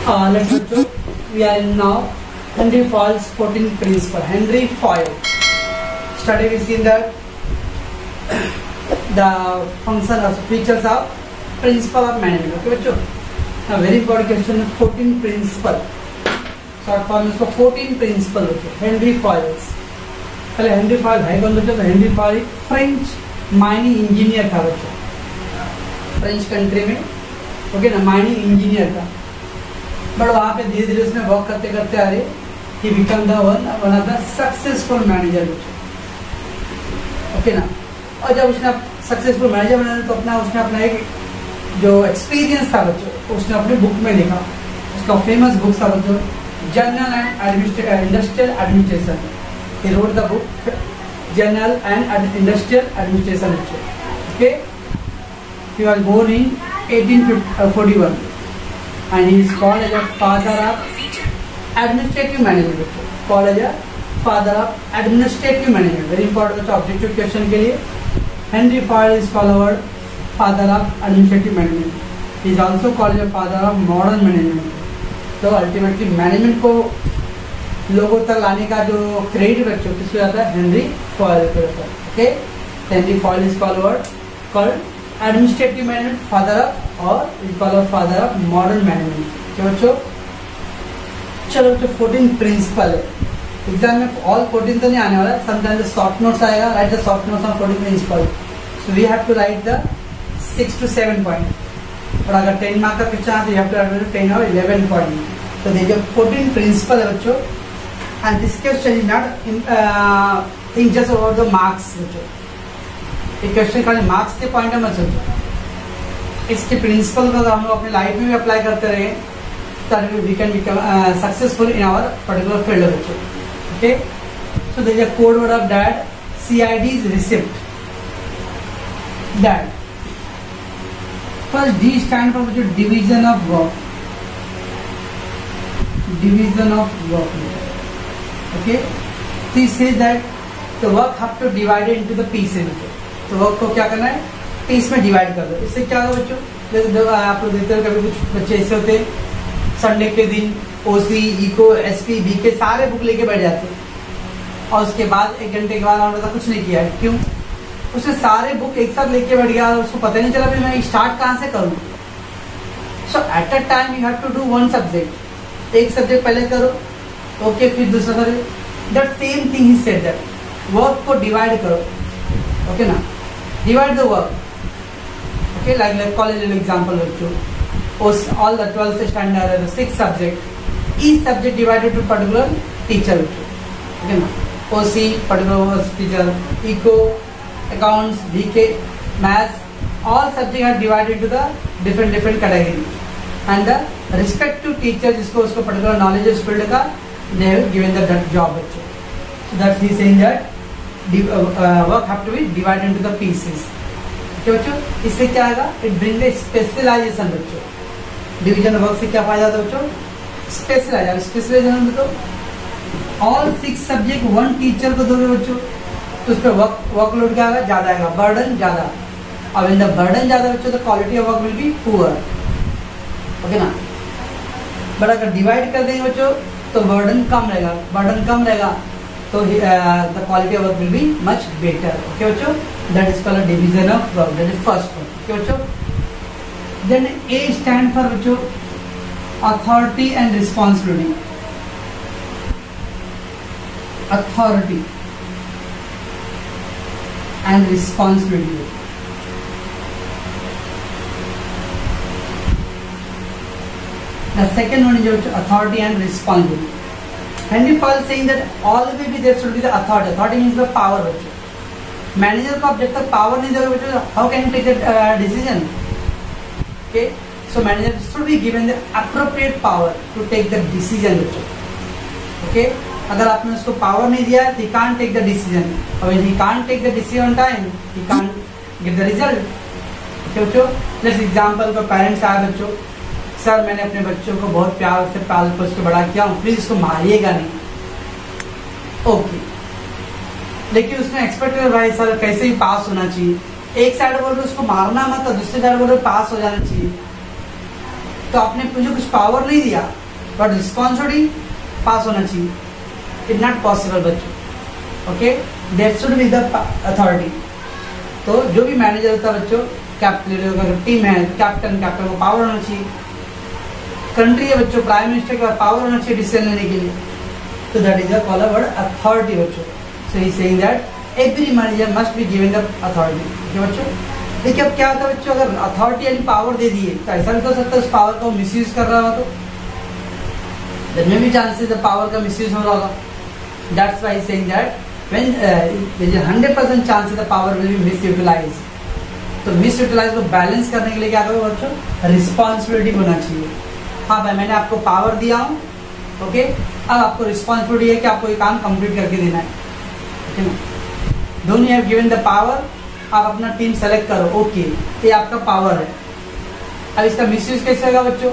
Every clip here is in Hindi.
Let's bachcho, we are in now Henry Fayol's 14th principle. Henry Fayol study we seen that the function or features of principle of management. Okay bachcho, now very important question, 14 principle, short form इसको 14 principle होते हैं हेनरी फॉयल्स। पहले हेनरी फॉयल है कौन बच्चों? तो Henry foil French mining engineer था बच्चों, फ्रेंच कंट्री में, ओके ना, माइनिंग इंजीनियर था। बट वहाँ पे धीरे धीरे उसने वर्क करते करते आ रहे he become the one of the successful manager बच्चों, ओके ना। और जब उसने सक्सेसफुल मैनेजर बनाया तो उसने अपना एक जो एक्सपीरियंस था बच्चों उसने अपने बुक में लिखा। उसका फेमस बुक था बच्चों general and industrial administration. He wrote the book general and industrial administration बच्चों, okay. He was born in 1841 and he is called as a father of administrative management, called as a father of administrative management. Very important बच्चों ऑब्जेक्टिव क्वेश्चन के लिए। Henry Fayol is called father of administrative management. He is also called as a father of modern management. तो अल्टीमेटली मैनेजमेंट को लोगों तक लाने का जो क्रेडिट बच्चों किसको जाता है? हेनरी फॉयल को जाता है, okay. Henri Fayol is called administrative management father of, और is called father of modern management. तो बच्चों चलो बच्चों 14 प्रिंसिपल है। एग्जाम में ऑल 14 तो नहीं आने वाला, समटाइम्स शॉर्ट नोट्स आएगा, write the short notes on 14 principle. So we have to write the 6 to 7 point, और अगर 10 मार्क का क्वेश्चन है तो यू हैव टू राइट 10 और 11 पॉइंट। तो देखिए 14 प्रिंसिपल है बच्चों, and this question is not think just about the marks बच्चों। ये क्वेश्चन खाली मार्क्स के पॉइंट में मत सोचो, इसके प्रिंसिपल को अगर हम लोग अपनी लाइफ में भी अप्लाई करते रहे तो we can become successful in our particular field बच्चों, ओके। सो देखिए code word of dad, CID is receipt, dad. First D stand for बच्चों division of work, division of work, okay. तो say that the work have to divided into the pieces बच्चों। तो वर्क को क्या करना है? पीस में डिवाइड कर दो। इससे क्या होगा बच्चों? जैसे आप लोग देखते हो कभी कुछ बच्चे ऐसे होते हैं संडे के दिन OC, इको, SP, BK सारे बुक लेके बैठ जाते हैं, और उसके बाद 1 घंटे के बाद उन्होंने कुछ नहीं किया है। क्यों? उसने सारे बुक एक साथ लेके बैठ गया, उसको पता नहीं चला भी मैं स्टार्ट कहाँ से करूँ। So at a time you have to do one subject, एक सब्जेक्ट पहले करो, ओके, फिर दूसरा करो। That same thing he said that work को डिवाइड करो, ओके ना, divide the work, okay, like college example bachcho, all the 12th standard 6 subject, each subject divided to particular teacher bachcho, okay na, OC particular teacher, eco, accounts, BK, maths, all subject are divided to the different category, and the respective teacher जिसको उसको particular knowledge उस field का they have given the job bachcho. So that's he saying that work have to be divided into the pieces, okay बच्चों। इससे क्या आएगा? इट ब्रिंग द स्पेशलाइजेशन बच्चों। डिवीजन वर्क से क्या फायदा था बच्चों? स्पेशलाइजेशन। स्पेशलाइजेशन में तो ऑल 6 सब्जेक्ट 1 टीचर को दोगे बच्चों, तो उस पर वर्कलोड क्या आएगा? ज्यादा आएगा, बर्डन ज्यादा। अब इन द बर्डन ज्यादा बच्चों तो quality of work will be poor, okay ना। बट अगर डिवाइड कर देंगे बच्चों तो बर्डन कम रहेगा, बर्डन कम रहेगा तो the quality of work will be much better, okay बच्चों। That is called a division of work. That is first one. Okay बच्चों। Then A stand for बच्चों authority and responsibility. Authority and responsibility. The second one is authority and responsibility. Henry Fayol saying that always there should be the authority. Authority means the power बच्चों। मैनेजर को आप जब तक पावर नहीं दोगे बच्चों, how can you take the decision, okay. So manager should be given the appropriate power to take the decision बच्चों, ओके। अगर आपने उसको पावर नहीं दिया he can't take the decision, और he can't take the decision on time, he can't get the result, okay बच्चों। जैसे एग्जांपल को पेरेंट्स आए बच्चों, सर मैंने अपने बच्चों को बहुत प्यार से पाल पोस के बड़ा किया हूँ, प्लीज उसको मारिएगा नहीं, ओके। लेकिन उसने एक्सपेक्ट किया भाई सर कैसे ही पास होना चाहिए, एक साइड बोल रहे उसको मारना मत, दूसरी साइड बोल रहे पास हो जाना चाहिए, तो आपने मुझे कुछ पावर नहीं दिया, बट रिस्पॉन्सिबिलिटी पास होना चाहिए। इट नॉट पॉसिबल बच्चों। Okay, that should be the authority. तो जो भी मैनेजर होता है बच्चों, कैप्टन टीम है, कैप्टन को पावर होना चाहिए। कंट्री है बच्चों, प्राइम मिनिस्टर के पास पावर होना चाहिए डिसीजन लेने के लिए। तो that is the call word authority बच्चों। So he saying that every manager must be given the authority. ठीक है बच्चों। देखिए अब क्या होता है बच्चों, अगर अथॉरिटी यानी पावर दे दिए तो ऐसा भी तो हो सकता है उस पावर को मिसयूज कर रहा हो, तो there may be chances power का मिसयूज हो रहा होगा। That's why saying that when there is 100% chance the power will be misutilized. तो मिसयूटिलाइज को बैलेंस करने के लिए क्या करो बच्चों, रिस्पॉन्सिबिलिटी होना चाहिए। हाँ भाई, मैंने आपको पावर दिया हूँ, ओके, अब आपको रिस्पॉन्सिबिलिटी है कि आपको ये काम कंप्लीट करके देना है। ठीक है, don't you have given the power, आप अपना टीम सेलेक्ट करो, ओके, ये आपका पावर है। अब इसका मिसयूज कैसे होगा बच्चों,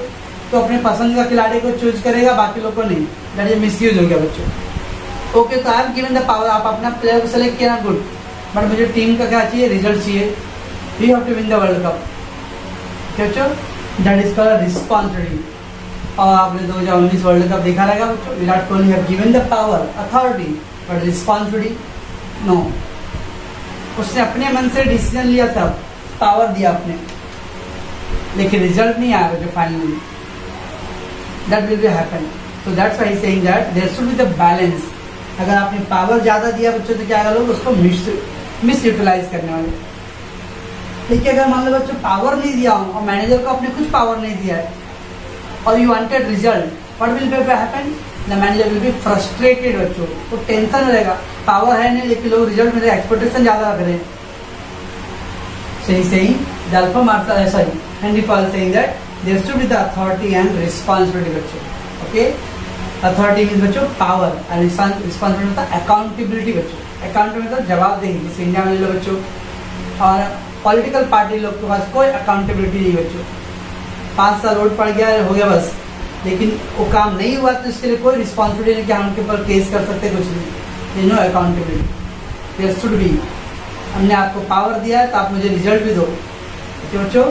तो अपने पसंद का खिलाड़ी को चूज करेगा, बाकी लोग को नहीं। दैट इज मिसयूज हो गया बच्चों। ओके, तो I have given the power, आप अपना प्लेयर को सेलेक्ट किया ना, गुड, बट मुझे टीम का क्या चाहिए, रिजल्ट चाहिए। We have to win the world cup. बच्चों, दैट इज कॉल्ड रिस्पॉन्सिबिलिटी। और आपने 2019 वर्ल्ड कप देखा रहेगा बच्चों, Virat Kohli have given the power, authority, but responsibility no. उसने अपने मन से डिसीजन लिया, सब पावर दिया आपने, लेकिन रिजल्ट नहीं आया जो finally. That will be happen. So that's why saying that there should be the balance. अगर आपने पावर ज्यादा दिया बच्चों तो क्या लोग उसको मिस यूटिलाइज करने वाले। देखिए अगर मान लो बच्चों पावर नहीं दिया हूं और मैनेजर को आपने कुछ पावर नहीं दिया है और you wanted result, what will be happen, the manager will be frustrated बच्चों, तो टेंशन रहेगा, पावर है नहीं लेकिन लोग रिजल्ट में एक्सपेक्टेशन ज्यादा रख रहे हैं। सही सही द अल्फा Marshall sorry Henri Fayol saying that there should be the authority and responsibility बच्चों। ओके, अथॉरिटी मींस बच्चों पावर और रिस्पांसिबिलिटी मतलब अकाउंटेबिलिटी बच्चों। अकाउंटेबिलिटी मतलब जवाबदेही, जैसे इंडिया में लो बच्चों, और पॉलिटिकल पार्टी लोग के पास कोई अकाउंटेबिलिटी नहीं बच्चों। 5 साल वोट पड़ गया हो गया बस, लेकिन वो काम नहीं हुआ तो इसके लिए कोई रिस्पॉन्सिबिलिटी नहीं कि हम उनके ऊपर केस कर सकते, कुछ नहीं। No accountability, there should be. हमने आपको पावर दिया है तो आप मुझे रिजल्ट भी दो। ठीक है बच्चों,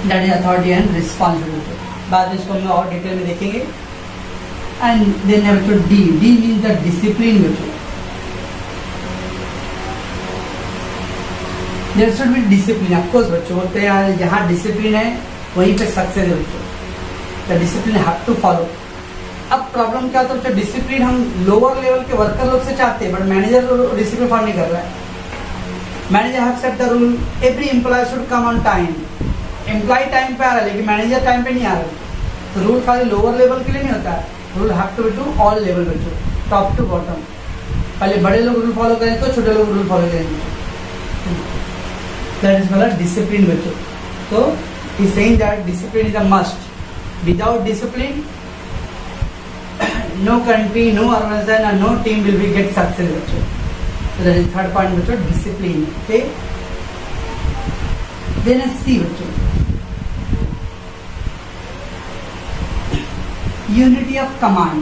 that is authority and responsibility. बाद में इसको हम और डिटेल में देखेंगे। एंड देन है बच्चों D. D means the discipline बच्चों। There should be discipline. Of course बच्चों बोलते हैं जहाँ डिसिप्लिन है वहीं पे सक्सेस है बच्चों। The discipline have to follow. अब प्रॉब्लम क्या होता है, डिसिप्लिन हम लोअर लेवल के वर्कर लोग से चाहते हैं, बट मैनेजर डिसिप्लिन फॉलो नहीं कर रहा है। Manager have set the rule, every employee should come on time. Employee time पे आ रहा है लेकिन मैनेजर टाइम पे नहीं आ रहा है। तो रूल खाली लोअर लेवल के लिए नहीं होता है, rule have to be to all level बच्चों, टॉप टू बॉटम। पहले बड़े लोग रूल फॉलो करें तो छोटे लोग रूल फॉलो करेंगे। दैट इज कॉल्ड डिसिप्लिन बच्चों। तो ही saying that discipline is a must. Without discipline no country, no organization and no team will be get success बच्चों। So that is third point बच्चों, discipline। Okay, then C बच्चों, unity of command।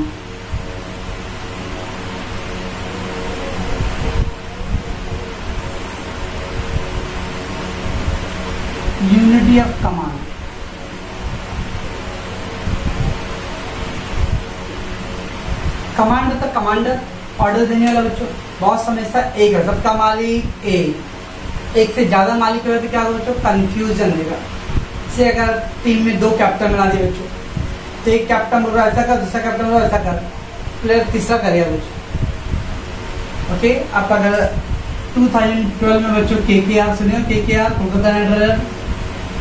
unity of command। Command होता कमांडर, ऑर्डर देने वाला बच्चों। बॉस हमेशा एक है, सबका मालिक एक से ज्यादा मालिक हो तो क्या होगा बच्चों, कंफ्यूजन देगा। से अगर टीम में 2 कैप्टन बना दिए बच्चों, तो एक कैप्टन बोल रहा है ऐसा कर, दूसरा कैप्टन बोल रहा है ऐसा कर, प्लेयर तीसरा करेगा बच्चों। ओके, आप अगर 2012 में बच्चों KKR सुनिए, KKR कोलकाता नाइट राइडर,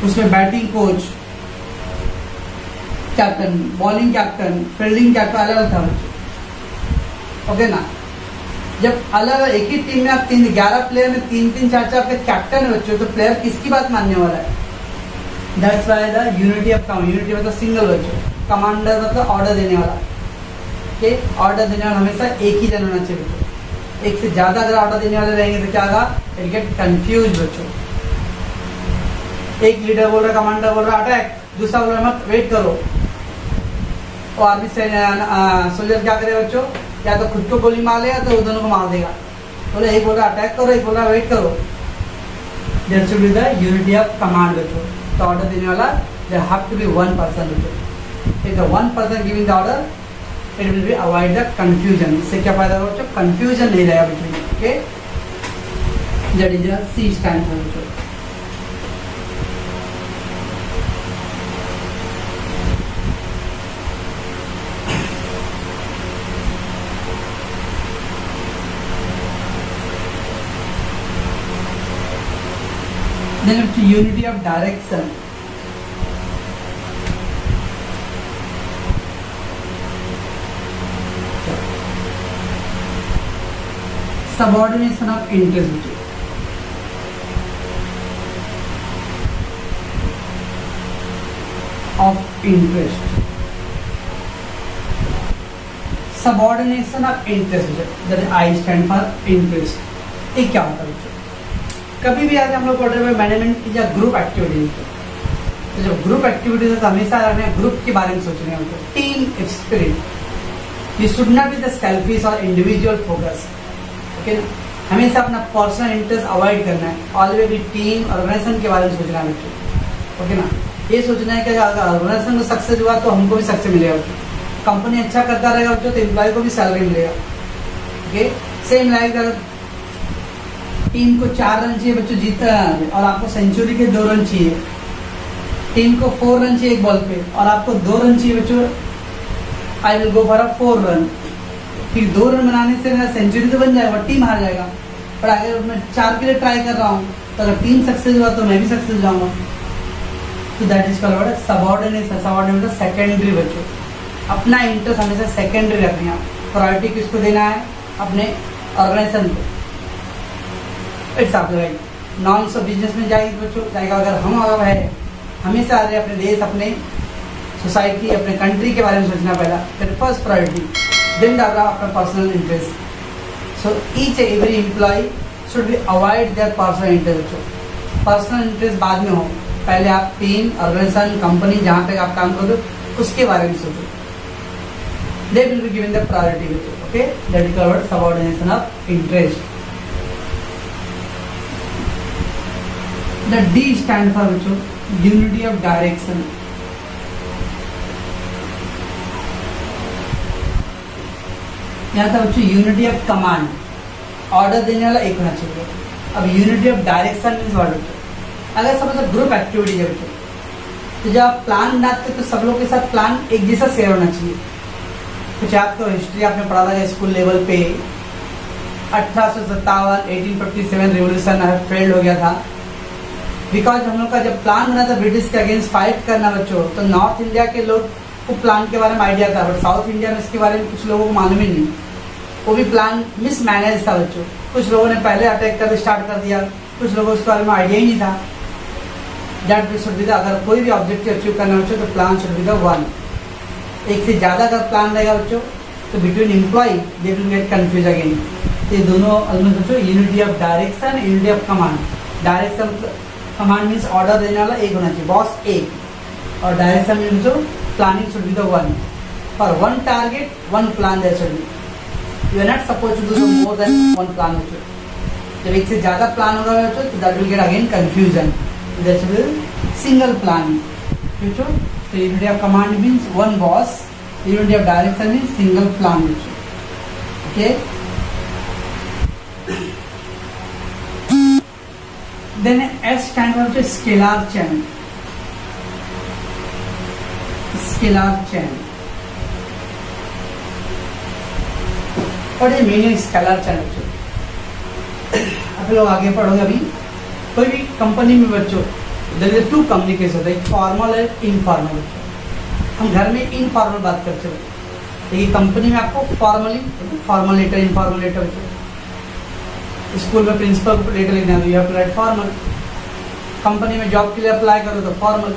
उसमें batting coach captain, bowling captain, fielding captain अलग था बच्चों। ओके ना, जब अलग एक ही टीम में आप 11 प्लेयर में 3-3, 4-4 आपके कैप्टन है बच्चों, तो प्लेयर किसकी बात मानने वाला है। That's why the unity of command. Unity मतलब सिंगल बच्चों, कमांडर मतलब ऑर्डर देने वाला। ओके, ऑर्डर देने वाला हमेशा एक ही जन होना चाहिए बच्चों। एक से ज्यादा अगर ऑर्डर देने वाले रहेंगे तो क्या होगा, इट गेट कंफ्यूज बच्चों। एक लीडर बोल रहा, कमांडर बोल रहा अटैक, दूसरा बोल रहा मत वेट करो। और आर्मी से सोल्जर क्या करे बच्चों, या तो खुद को गोली मार लेगा तो दोनों को मार देगा। बोले एक बोल रहा अटैक करो, एक बोल रहा वेट करो। There should be the unity of command बच्चों। तो ऑर्डर देने वाला there have to be one person. If the one person giving the order, it will be avoid the confusion. इससे क्या फायदा होगा? Confusion नहीं रहेगा between. Okay, that is the C stand for. Then it's unity of direction. Subordination of interest. Subordination of interest. That is I stand for interest. ये क्या होता है? कभी भी आज हम लोग पढ़ रहे हैं मैनेजमेंट या ग्रुप एक्टिविटीज, तो जब ग्रुप एक्टिविटीज है तो हमेशा हमें ग्रुप के बारे में सोचने होता है. Team spirit, you should not be the selfish और इंडिविजुअल फोकस. ओके, हमेशा अपना पर्सनल इंटरेस्ट अवॉइड करना है. ऑलवेज भी टीम ऑर्गेनाइजेशन के बारे में सोचना है बच्चों. ओके ना, ये सोचना है कि अगर ऑर्गेनाइजेशन में सक्सेस हुआ तो हमको भी सक्सेस मिलेगा. कंपनी अच्छा करता रहेगा बच्चों तो एम्प्लॉय को भी सैलरी मिलेगा. ओके, सेम लाइक टीम को 4 रन चाहिए बच्चों जीतना है और आपको सेंचुरी के 2 रन चाहिए. टीम को 4 रन चाहिए एक बॉल पे और आपको 2 रन चाहिए बच्चों. I will go for a 4 run. फिर 2 रन बनाने से मेरा सेंचुरी तो बन जाएगा, टीम हार जाएगा. पर अगर मैं 4 के लिए ट्राई कर रहा हूँ तो अगर टीम सक्सेस हुआ तो मैं भी सक्सेस जाऊंगा. तो that is called subordination. Subordination secondary बच्चों. अपना इंटरेस्ट हमेशा सेकेंडरी रखना. प्रायोरिटी किसको देना है? अपने ऑर्गेनाइजेशन को. इट्स आप राइट. नॉलेज ऑफ बिजनेस में जाएगी बच्चों, जाएगा अगर हम अगर है हमेशा अपने देश, अपने सोसाइटी, अपने कंट्री के बारे में सोचना पहला. फिर फर्स्ट प्रायोरिटी, देन डालना अपना personal interest. So each every employee should be avoid their personal interest. Personal interest बाद में हो, पहले आप टीम, ऑर्गेनाइजेशन, कंपनी जहाँ पे आप काम करो उसके बारे में सोचो. They will be given the priority बच्चों. Okay, that is called subordination of interest. The D stand for बच्चों unity of direction. यहाँ था बच्चों यूनिटी ऑफ कमांड. ऑर्डर देने वाला एक होना चाहिए. अब unity of direction means what बच्चों? अगर सब ग्रुप एक्टिविटी है बच्चों, तो जब आप प्लान बनाते तो सब लोग के साथ प्लान एक जैसा शेयर होना चाहिए. कुछ आपको हिस्ट्री आपने पढ़ा था स्कूल लेवल पे. 1857 1857 रिवोल्यूशन फेल्ड हो गया था बिकॉज हम लोग का जब प्लान बना था ब्रिटिश के अगेंस्ट फाइट करना बच्चों, तो नॉर्थ इंडिया के लोग को प्लान के बारे में आइडिया था, बट साउथ इंडिया में इसके बारे में कुछ लोगों को मालूम ही नहीं. वो भी प्लान मिसमैनेज था बच्चों. कुछ लोगों ने पहले अटैक कर स्टार्ट कर दिया, कुछ लोगों को उसके बारे में आइडिया ही नहीं था. दैट शुड बी द, अगर कोई भी ऑब्जेक्टिव अचीव करना बच्चों तो plan should be the one. एक से ज्यादा अगर प्लान रहेगा बच्चों तो between employee they will get confuse again. ये दोनों ऑलमोस्ट बच्चों unity of direction, unity of command. Direction command means order देने वाला एक होना चाहिए, बॉस एक. और डायरेक्शन मीन्स जो planning should be the one. For one target one plan there should be. You are not suppose to do more then one plan बच्चों. जब एक से ज्यादा प्लान होगा बच्चों तो that will get again confusion. There should be single plan बच्चों. तो unity of command means one boss, unity of direction means single plan बच्चों. Okay, then S stand for scalar chain. Scalar chain. और ये मीनिंग स्केलर चैन बच्चों. आप लोग आगे पढ़ोगे. अभी कोई भी कंपनी में बच्चों देयर इज 2 कम्युनिकेशन होता है, एक फॉर्मल है इनफॉर्मल बच्चों. हम घर में इनफॉर्मल बात करते हैं, लेकिन कंपनी में आपको formally, formal letter, informal letter बच्चों. स्कूल में प्रिंसिपल को लेटर लिखना है तो you have to write formal. Company में जॉब के लिए अप्लाई करो तो फॉर्मल.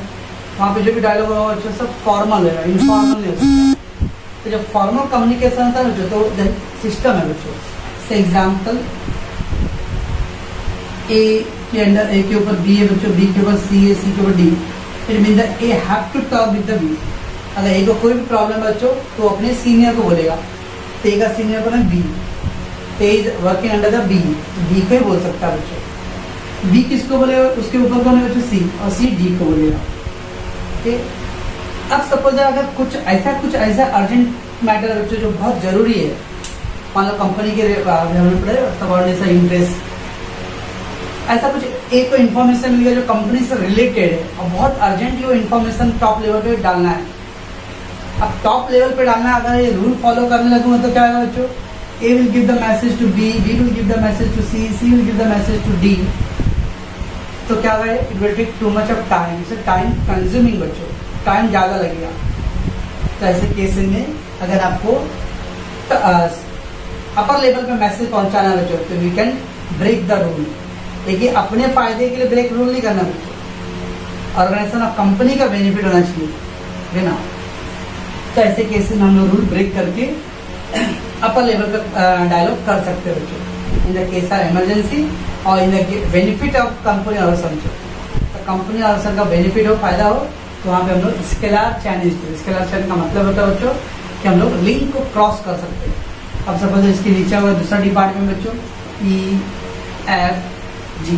वहाँ पे जो भी डायलॉग होगा बच्चों सब फॉर्मल है, इनफॉर्मल नहीं हो सकता. तो जब फॉर्मल कम्युनिकेशन होता है बच्चों तो सिस्टम है बच्चों. से एग्जाम्पल ए के अंडर ए के ऊपर बी है बच्चों, बी के ऊपर सी है, सी के ऊपर D. It mean the A have to talk with the B. अगर ए को कोई भी प्रॉब्लम है बच्चों तो अपने सीनियर को बोलेगा. ए का सीनियर को ना B, is working under the B, B को ही बोल सकता है बच्चों. बी किसको बोलेगा? उसके ऊपर कौन है बच्चों? सी. और सी डी को बोलेगा. ओके। अब सपोज अगर कुछ ऐसा अर्जेंट मैटर बच्चों जो बहुत जरूरी है, मान लो कंपनी के हमने पढ़े सबऑर्डिनेशन इंटरेस्ट, ऐसा कुछ एक को इन्फॉर्मेशन मिल गया जो कंपनी से रिलेटेड है और बहुत अर्जेंटली वो इन्फॉर्मेशन टॉप लेवल पे डालना है। अब टॉप लेवल पे डालना है, अगर ये रूल फॉलो करने लगूंगा तो क्या होगा बच्चों, A will give the message to B, B will give the message to C, C will give the message to D, तो क्या होगा, it will take too much of time, इसे टाइम कंज्यूमिंग बच्चों, टाइम ज्यादा लगेगा। तो ऐसे केस में अगर आपको अपर लेवल पे मैसेज पहुंचाना है बच्चों, तो we can break the rule. देखिए अपने फायदे के लिए ब्रेक रूल नहीं करना बच्चों, ऑर्गेनाइजेशन ऑफ कंपनी का बेनिफिट होना चाहिए, है ना। तो ऐसे केसेस में हम लोग रूल ब्रेक करके अपर लेवल पे डायलॉग कर सकते हैं बच्चों, in the case of emergency और in the benefit of company organization. तो कंपनी ऑर्गेनाइजेशन का बेनिफिट हो, फायदा हो, तो वहाँ पे हम लोग स्केलर चैन यूज करें। स्केलर चैन का मतलब होता है बच्चों कि हम लोग लिंक को क्रॉस कर सकते हैं। अब सपोज इसके नीचे होगा दूसरा डिपार्टमेंट बच्चों, ई एफ जी,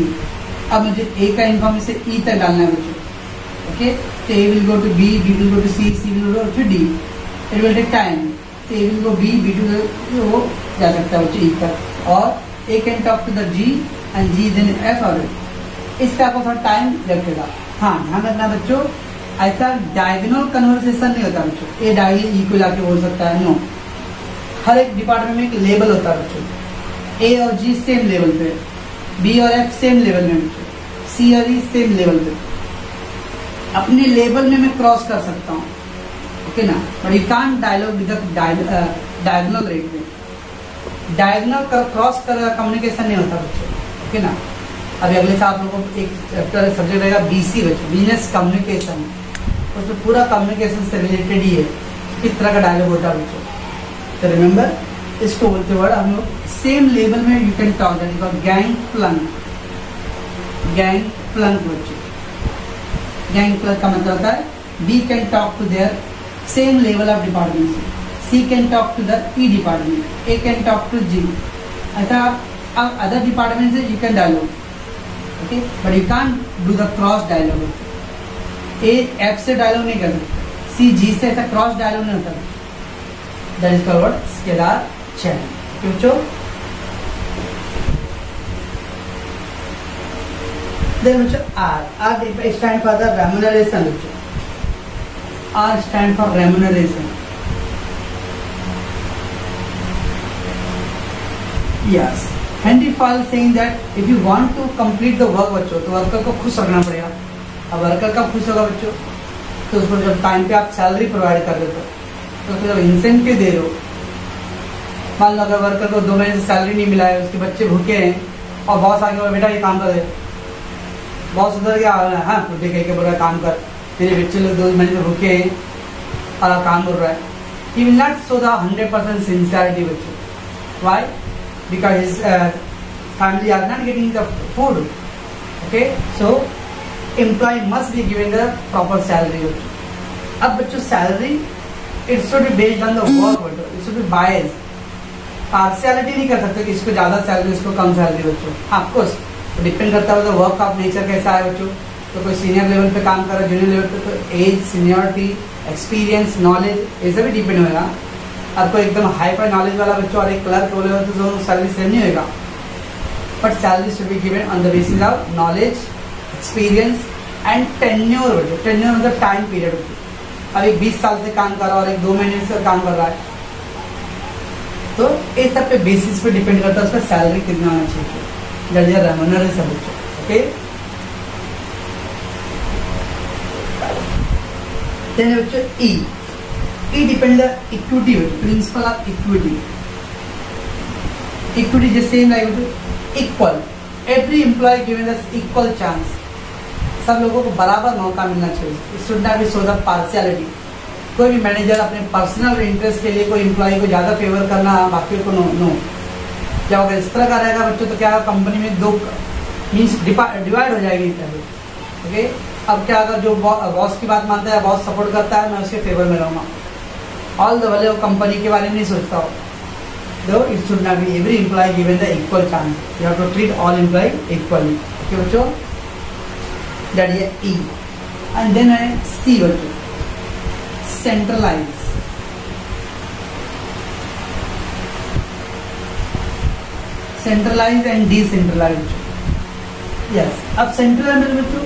अब मुझे ए का इन्फॉर्मेशन ई तक डालना है बच्चों, ओके। तो A will go to B, B will go to C, C will go to D, it will take time. तो A will go B, B to वो जा सकता है बच्चों ई तक, और A can talk to the G and G then F, और इससे आपको थोड़ा टाइम लगेगा। हाँ ध्यान रखना बच्चों, ऐसा डायगोनल कन्वर्सेशन नहीं होता बच्चों, ए डायरेक्टली ई को जाके बोल सकता है, नो। हर एक डिपार्टमेंट में एक लेवल होता है बच्चों, ए और जी सेम लेवल पे, बी और एफ सेम लेवल में बच्चों, सी और ई सेम लेवल पे। अपने लेवल में मैं क्रॉस कर सकता हूँ, ओके ना, but you can't dialogue with diagonal rate में। डायगोनल क्रॉस कर कम्युनिकेशन नहीं होता बच्चों, ओके ना। अभी अगले साल आप लोगों को एक चैप्टर सब्जेक्ट रहेगा बीसी बच्चों, बिजनेस कम्युनिकेशन, उसमें पूरा कम्युनिकेशन से रिलेटेड ही है, किस तरह का डायलॉग होता है बच्चों। तो रिमेंबर, इसको बोलते वर्ड हम लोग सेम लेवल में you can talk, that is gang plank. Gang plank बच्चों, गैंग प्लंग का मतलब होता है B can talk to their same level of department, C can talk to the E department, A can talk to G. ऐसा आप अदर डिपार्टमेंट से you can dialogue, okay, but you can't do the cross dialogue. A F से डायलॉग नहीं कर सकते, सी जी से, ऐसा क्रॉस डायलॉग नहीं होता। That is called scalar chain. बच्चों देन बच्चों R stand for the remuneration बच्चों, R stand for remuneration. Yes, Henri Fayol saying that if you want to complete the work बच्चों, तो वर्कर को खुश रखना पड़ेगा। अब वर्कर कब खुश होगा बच्चों, तो उसको जब टाइम पे आप सैलरी प्रोवाइड कर देते हो, तो उसको जब इंसेंटिव दे रहे हो। मान लो अगर वर्कर को 2 महीने से सैलरी नहीं मिला है, उसके बच्चे भूखे हैं, और बॉस आगे बोला बेटा ये काम कर दे, बॉस उधर गया, हाँ बुढ़े कह के बोला काम कर, मेरे बच्चे लोग 2 महीने से भूखे हैं और काम कर रहा है। He will not show the 100% sincerity बच्चों, why, because his family are not getting the food, okay, so employee must be given the proper salary. अब बच्चों salary it should be based on the work बच्चों, it should be biased, partiality नहीं कर सकते कि इसको ज्यादा सैलरी इसको कम सैलरी बच्चों। ऑफकोर्स डिपेंड करता है तो वर्क ऑफ नेचर कैसा है बच्चों। तो कोई सीनियर लेवल पे काम कर रहा है, जूनियर लेवल पे, तो एज, सीनियरिटी, एक्सपीरियंस, नॉलेज, ये सब भी डिपेंड होगा। अब कोई एकदम हाई फाई नॉलेज वाला बच्चों और एक क्लर्क बोले तो दोनों सैलरी सेम नहीं होगा, but salary should be given on the basis of knowledge, experience and tenure बच्चों। टेन्योर मतलब टाइम पीरियड बच्चों। अब एक 20 साल से काम कर रहा है और एक 2 महीने से काम कर रहा है, तो ये सब पे बेसिस पे डिपेंड करता है उसका सैलरी कितना होना चाहिए। दैट इज रेम्यूनरेशन बच्चों, ओके। देन बच्चों ई डिपेंड द इक्विटी बच्चों, प्रिंसिपल ऑफ इक्विटी। इक्विटी जैसे same like equal, every employ given the equal chance, सब लोगों को बराबर मौका मिलना चाहिए। It should not be show the partiality. कोई भी मैनेजर अपने पर्सनल इंटरेस्ट के लिए कोई एम्प्लॉय को ज्यादा फेवर करना, बाकी को नो। जब अगर इस तरह का रहेगा बच्चों तो क्या कंपनी में 2 मीन्स डिवाइड हो जाएगी, ओके। अब क्या अगर जो बॉस की बात मानता है, बॉस सपोर्ट करता है, मैं उसके फेवर में रहूंगा, ऑल द भले वो कंपनी के बारे में नहीं सोचता हो। Though it should not be every employ given the equal chance, you have to treat all employee equally, okay बच्चों। That is E. And then है सी बच्चों, centralize. Centralize and decentralize. Yes, अब सेंट्रलाइज में बच्चों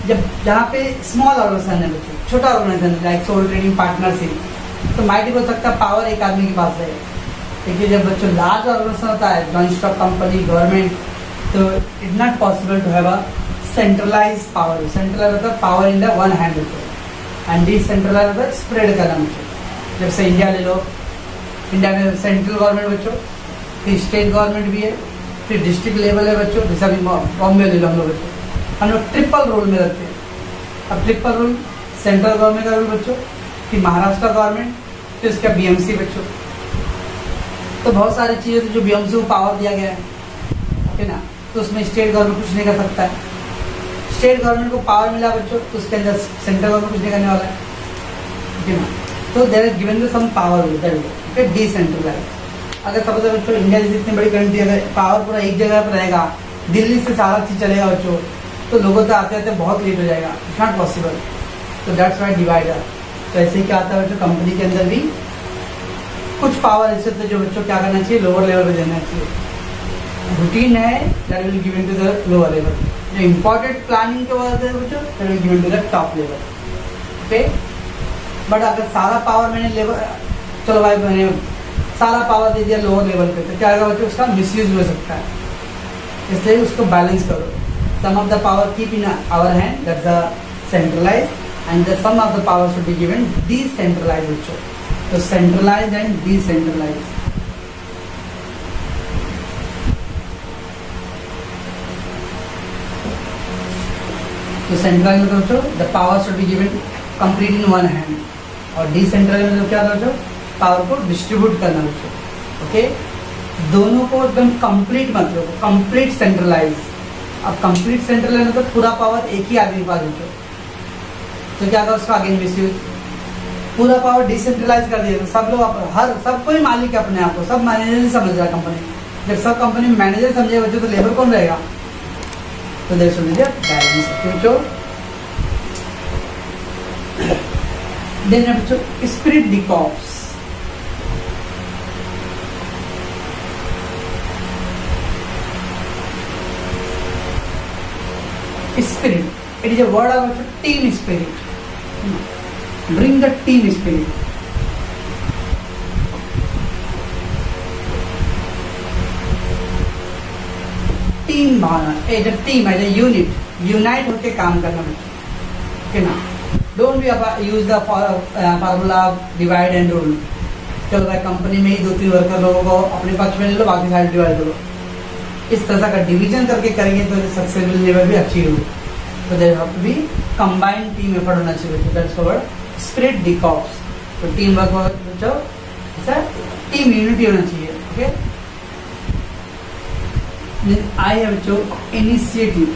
जब जहाँ पे स्मॉल ऑर्गेनाइजेशन है बच्चों, छोटा ऑर्गेनाइजेशन है लाइक सोल ट्रेडिंग पार्टनरशिप, तो माइट हो सकता है पावर एक आदमी के पास रहे। लेकिन जब बच्चों लार्ज ऑर्गेनाइजेशन होता है, जॉइंट स्टॉक कंपनी, गवर्नमेंट, तो it not possible to have a centralise power. Centralise होता है power in the one hand बच्चों, एंड डिसेंट्रलाइज होता है स्प्रेड करना बच्चों। जब से इंडिया ले लो, इंडिया में सेंट्रल गवर्नमेंट बच्चों, फिर स्टेट गवर्नमेंट भी है, फिर डिस्ट्रिक्ट लेवल है बच्चों। जैसे अभी बॉम्बे ले लो हम लोग बच्चों, हम लोग ट्रिपल रोल में रहते हैं। अब ट्रिपल रोल, सेंट्रल गवर्नमेंट का रोल बच्चों, फिर महाराष्ट्र गवर्नमेंट, फिर उसका बीएमसी बच्चों। तो बहुत सारी चीज़ें जो बीएमसी को पावर दिया गया है, ओके ना, तो उसमें स्टेट गवर्नमेंट कुछ नहीं कर सकता है। स्टेट गवर्नमेंट को पावर मिला बच्चों, तो उसके अंदर सेंट्रल गवर्नमेंट कुछ नहीं करने वाला है, ओके ना। तो there is given some power, okay, decentralise. अगर सपोज बच्चों इंडिया जैसी इतनी बड़ी कंट्री, अगर पावर पूरा एक जगह पर रहेगा, दिल्ली से सारा चीज चलेगा बच्चों, तो लोगों तक आते आते बहुत लेट हो जाएगा, इट्स नॉट पॉसिबल। तो दैट्स वाई डिवाइडर। तो ऐसे ही क्या आता है बच्चों, कंपनी के अंदर भी कुछ पावर ऐसे होते जो बच्चों क्या करना चाहिए, लोअर लेवल पे देना चाहिए। रूटीन है that will given to the lower level. जो इम्पोर्टेंट प्लानिंग के बाद है बच्चों, that will given to the top level, okay. But अगर सारा पावर मैंने लेवल, चलो भाई मैंने सारा पावर दे दिया लोअर लेवल पे, तो क्या होगा बच्चों, उसका मिसयूज हो सकता है। इसलिए उसको बैलेंस करो। Some of the power keep in our hand, that's the centralize, and the some of the power should be given decentralize बच्चों। तो सेंट्रलाइज एंड डिसेंट्रलाइज। तो सेंट्रलाइज मतलब बच्चों the power should be given complete in one hand, और डिसेंट्रलाइज मतलब क्या बच्चों, पावर को डिस्ट्रीब्यूट करना बच्चों, ओके। दोनों को एकदम कंप्लीट मतलब कंप्लीट सेंट्रलाइज। अब कंप्लीट सेंट्रलाइज मतलब पूरा पावर एक ही आदमी के पास बच्चों, तो क्या होगा उसका अगेन मिसयूज। पूरा पावर डिसेंट्रलाइज कर दिया, सब लोग हर सब कोई मालिक है अपने आप को, सब मैनेजर ही समझ रहा है कंपनी। जब सब कंपनी मैनेजर समझे बच्चों, तो लेबर कौन रहेगा? तो देख समझिए बैलेंस बच्चों। देन बच्चों spirit डिकॉप्स। Spirit. It is a word of team spirit. Bring the team spirit. Team भावना, as a team, as a unit, unite होके काम करना बच्चों, ओके ना। Don't be use the formula divide and rule. चलो भाई कंपनी में ही 2-3 वर्कर लोगों को अपने पक्ष में ले लो, बाकी सारे डिवाइड करो। इस तरह का डिवीजन करके करेंगे तो सक्सेसफुल लेवल भी अच्छी होगी। तो there have to be combined team effort होना चाहिए, दैट्स कॉल्ड स्पिरिट डिकॉप्स। तो टीम वर्क बच्चों ऐसा टीम यूनिटी होना चाहिए, ओके। आई है बच्चों इनिशिएटिव।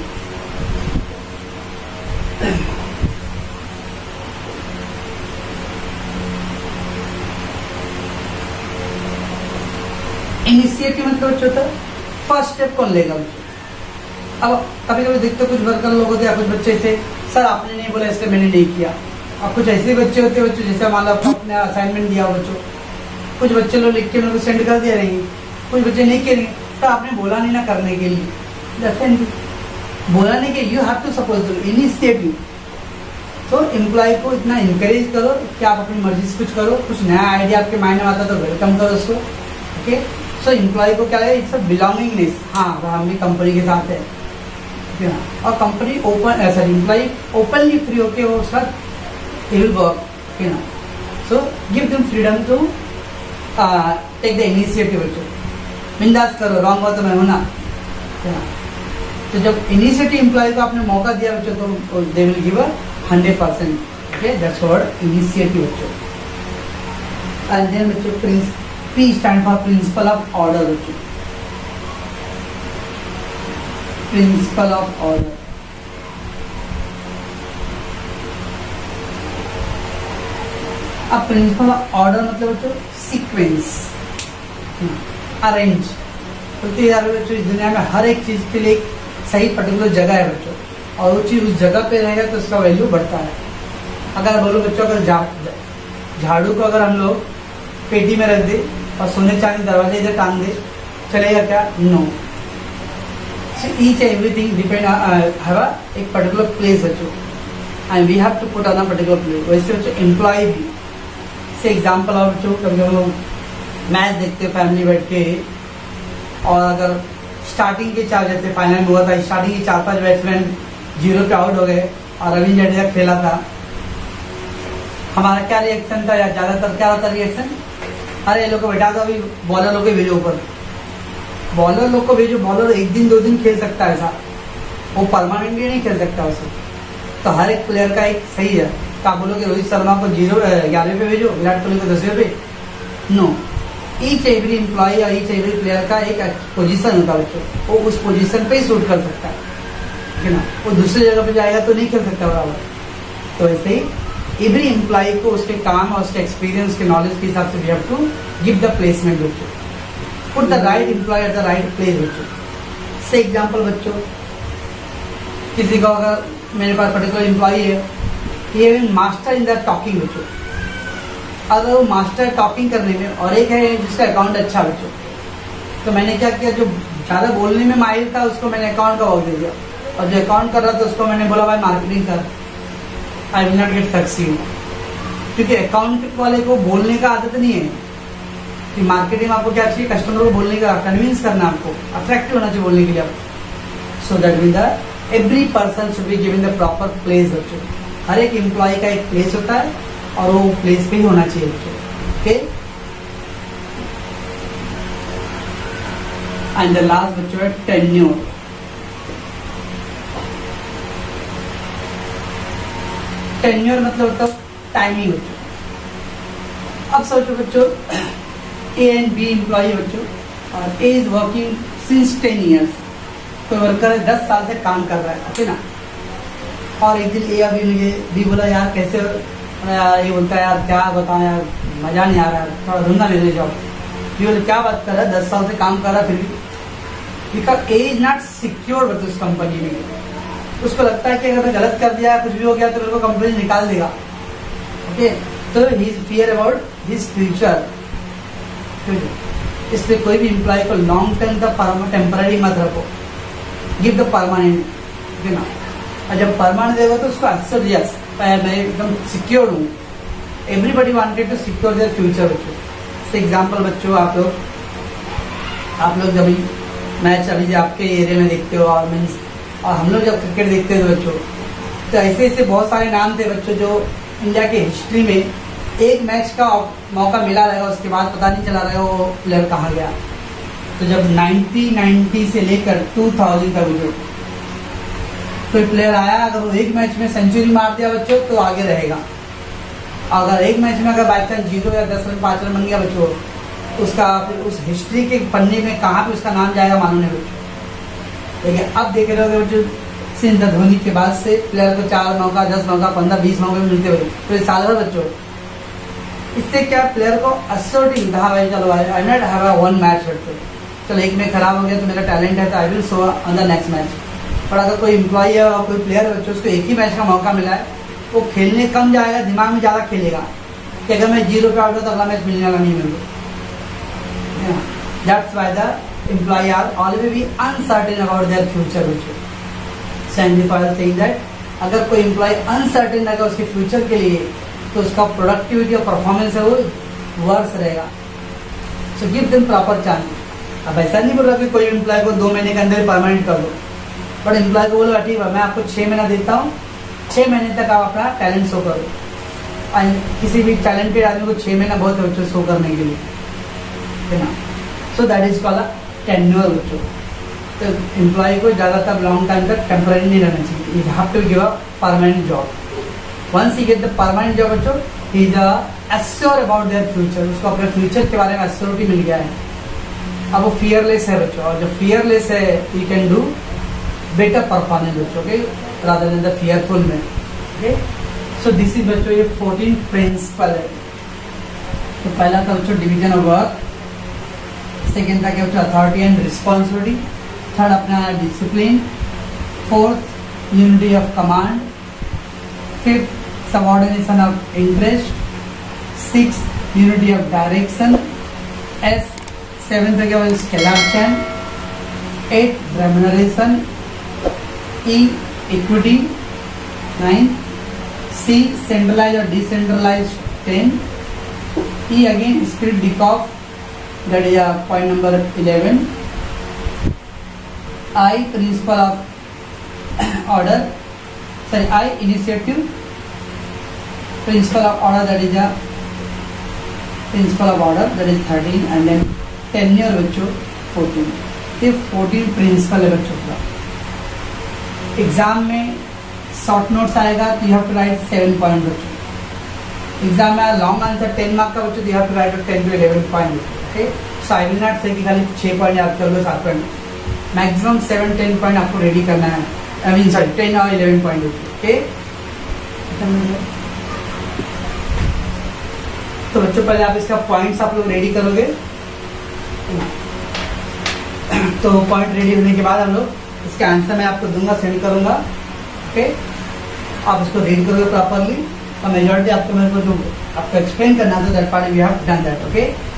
इनिशिएटिव मतलब बच्चों होता है फर्स्ट स्टेप कौन लेगा बच्चों। अब कभी कभी देखते कुछ वर्कर लोग होते हैं, कुछ बच्चे से सर आपने नहीं बोला इसलिए मैंने नहीं किया। और कुछ ऐसे बच्चे होते हैं बच्चों, जैसे मान लो आपने असाइनमेंट दिया हो बच्चों, कुछ बच्चे लोग लिख के मेरे को सेंड कर दे रहे हैं, कुछ बच्चे नहीं करेंगे सर आपने बोला नहीं ना करने के लिए। बोला नहीं कि you have to suppose initiative. तो एम्प्लॉय को इतना इंकरेज करो कि आप अपनी मर्जी से कुछ करो, कुछ नया आइडिया आपके माइंड में आता तो वेलकम करो उसको, ओके। सो एम्प्लॉय को क्या लगे, इट्स अ बिलोंगिंगनेस, हाँ हम भी कंपनी के साथ है, ठीक है। और company open sorry employ openly free होके वो उसका विल वर्क, ठीक है ना। So give them freedom to take the initiative बच्चों, बिंदास करो, रॉन्ग बात तो मैं हूं ना, ठीक है ना। तो जब इनिशिएटिव एम्प्लॉय को आपने मौका दिया बच्चों, तो they will give 100%, okay, that's called initiative बच्चों। एंड देन बच्चों P stand for principle of order बच्चों, प्रिंसिपल ऑफ ऑर्डर। अब प्रिंसिपल ऑफ ऑर्डर मतलब बच्चों सीक्वेंस, अरेंज। तो बच्चों इस दुनिया में हर एक चीज के लिए एक सही पर्टिकुलर जगह है बच्चों, और वो चीज़ उस जगह पे रहेगा तो उसका वैल्यू बढ़ता है। अगर बोलो बच्चों, अगर झाड़ू को अगर हम लोग पेटी में रख दे और सोने चांदी दरवाजे इधर टांग दे, चलेगा क्या? No. Each everything depend have एक पर्टिकुलर प्लेस बच्चों, and we have to put on a particular place. वैसे बच्चों एम्प्लॉय भी से एग्जाम्पल और बच्चों, कभी हम लोग मैच देखते फैमिली बैठ के, और अगर स्टार्टिंग के 4 जैसे फाइनल में हुआ था, स्टार्टिंग के 4-5 बैट्समैन 0 पे आउट हो गए और रविंद्र जडेजा खेला था, हमारा क्या रिएक्शन था? या ज्यादातर क्या होता रिएक्शन? अरे ये लोग को बैठा दो, अभी बॉलर लोग को भेजो ऊपर, बॉलर लोग को भेजो। बॉलर 1 दिन 2 दिन खेल सकता है, ऐसा वो परमानेंटली नहीं खेल सकता उसे। तो हर एक प्लेयर का एक सही है। तो आप बोलोगे रोहित शर्मा को 11वें पे भेजो, विराट कोहली को 10वें पे? नो। ईच एवरी एम्प्लॉय और ईच एवरी प्लेयर का एक पोजीशन होता है बच्चों, वो उस पोजीशन पे ही शूट कर सकता है ना। वो दूसरी जगह पे जाएगा तो नहीं खेल सकता बराबर। तो ऐसे ही एवरी एम्प्लॉय को उसके काम और उसके एक्सपीरियंस के नॉलेज के हिसाब से we have to give the placement बच्चों, put the right employee at the right place बच्चों। से एग्जाम्पल बच्चों, किसी को अगर मेरे पास पर्टिकुलर एम्प्लॉय है, ये मास्टर इन द टॉकिंग बच्चों, अगर वो मास्टर टॉकिंग करने में, और एक है जिसका अकाउंट अच्छा बच्चों, तो मैंने क्या किया, जो ज़्यादा बोलने में माहिर था उसको मैंने अकाउंट का वर्क दे दिया, और जो अकाउंट कर रहा था उसको मैंने बोला भाई मार्केटिंग कर, आई विल नॉट गेट सक्सीड। क्योंकि अकाउंट वाले को बोलने का आदत नहीं है कि मार्केटिंग आपको क्या चाहिए, कस्टमर को बोलने का, कन्विंस करना, आपको अट्रैक्टिव होना चाहिए बोलने के लिए आपको। So that mean the every person should be given the proper place बच्चों। हर एक एम्प्लॉय का एक प्लेस होता है और वो प्लेस पे ही होना चाहिए बच्चों। ओके, एंड द लास्ट बच्चों है टेन्योर। टेन्योर मतलब होता है टाइमिंग बच्चों। अब सोचो बच्चों, ए एंड बी एम्प्लॉय बच्चों, और ए इज वर्किंग सिंस 10 years। कोई वर्कर 10 साल से काम कर रहा है, ओके ना। और एक दिन ए अभी मुझे भी बोला यार कैसे, ये बोलता है यार क्या बताऊं यार, मजा नहीं आ रहा है, थोड़ा ढूंढना मेरे जॉब। ये बोले क्या बात कर रहा है, 10 साल से काम कर रहा है फिर भी। Because A is not secure with उस कंपनी में। उसको लगता है कि अगर मैं गलत कर दिया, कुछ भी हो गया तो मेरे को कंपनी निकाल देगा। ओके, तो he is fear about his future. इसलिए कोई भी एम्प्लॉय को लॉन्ग टर्म का टेम्पररी मत रखो, गिव द परमानेंट, ठीक है ना। और जब परमानेंट देगा तो उसको एक्सेप्ट, यस मैं एकदम सिक्योर हूँ। Everybody wanted to secure their future बच्चों। से एग्जाम्पल बच्चों, आप लोग जब मैच अभी आपके एरिया में देखते हो, और मीन्स और हम लोग जब क्रिकेट देखते थे बच्चों, तो ऐसे ऐसे बहुत सारे नाम थे बच्चों जो इंडिया के हिस्ट्री में एक मैच का मौका मिला रहेगा, उसके बाद पता नहीं चला रहेगा वो प्लेयर कहाँ गया। तो जब 1990 से लेकर 2000 तक बच्चों कोई प्लेयर आया, अगर वो एक मैच में सेंचुरी मार दिया बच्चों तो आगे रहेगा। अगर एक मैच में अगर बाई चांस 0 या 10 रन 5 रन बन गया बच्चों, उसका फिर उस हिस्ट्री के पन्ने में कहाँ पे उसका नाम जाएगा मालूम नहीं बच्चों। लेकिन अब देख रहे हो बच्चों, सिंध धोनी के बाद से प्लेयर को 4 मौका 10 मौका 15 20 मौके मिलते हुए तो साल भर बच्चों। इससे क्या प्लेयर को असर्टिंग था भाई, चलो I not have a one match बच्चों, चलो एक में खराब हो गया तो मेरा टैलेंट है तो I will show on the next match. पर अगर कोई एम्प्लॉय है और कोई प्लेयर है बच्चों, उसको एक ही मैच का मौका मिला है, वो खेलने कम जाएगा, दिमाग में ज़्यादा खेलेगा कि अगर मैं 0 पे आउट हो तो अगला मैच मिलने वाला नहीं मेरे को। That's why the employ are always be uncertain about their future बच्चों। साइंटिफायर सेइंग दैट अगर कोई एम्प्लॉय अनसर्टेन रहेगा उसके फ्यूचर के लिए, तो उसका प्रोडक्टिविटी और परफॉर्मेंस है वो वर्स रहेगा। सो गिव देम प्रॉपर चांस। अब ऐसा नहीं बोल रहा कि कोई एम्प्लॉय को 2 महीने के अंदर परमानेंट कर दो, बट एम्प्लॉय को बोलो ठीक है मैं आपको 6 महीना देता हूँ, 6 महीने तक आप अपना टैलेंट शो करो। और किसी भी टैलेंटेड आदमी को 6 महीना बहुत है बच्चों शो करने के लिए, है ना। So that is called tenure बच्चों। तो एम्प्लॉय को ज़्यादातर लॉन्ग टाइम तक टेम्पररी नहीं रहना चाहिए, you have to give a permanent job. Once he get the permanent job बच्चों, he is assure about their future, उसको अपने फ्यूचर के बारे में एश्योरिटी मिल गया है। अब वो फियरलेस है बच्चों, और जब फियरलेस है you can do better performance बच्चों के रादर देन द फियरफुल में। ओके, सो दिस इज बच्चों ये 14 प्रिंसिपल है। तो पहला था बच्चों डिवीजन ऑफ वर्क, सेकेंड था क्या बच्चों अथॉरिटी एंड रिस्पॉन्सिबिलिटी, थर्ड अपना discipline, fourth unity of command. Fifth, subordination of interest. Sixth, unity of direction. S, seventh हो गया scalar chain. 8, remuneration. E, equity. 9, C, centralized or decentralized chain. E again spirit decock, that is point number 11. I, principle of order, sorry, I, initiative. Principle of order, that is a principle of order, that is 13, and then tenure बच्चों 14. ये 14 प्रिंसिपल है बच्चों का. एग्जाम में शॉर्ट नोट्स आएगा तो you have to write 7 point बच्चों. एग्जाम में लॉन्ग आंसर 10 मार्क का बच्चों, you have to write 10 to 11 point. Okay, so I will not say कि खाली 6 पॉइंट याद कर लो, 7 पॉइंट. मैक्सिमम 7-10 पॉइंट आपको रेडी करना है. आई मीन सॉरी 10 और 11 पॉइंट. ओके, तो बच्चों पहले आप इसका पॉइंट्स आप लोग रेडी करोगे. तो पॉइंट रेडी होने के बाद हम लोग इसका आंसर मैं आपको दूंगा, सेंड करूंगा. ओके, आप इसको रीड करोगे प्रॉपरली और मेजॉरिटी आपको मेरे को जो आपको एक्सप्लेन करना था that part we have done that. Okay.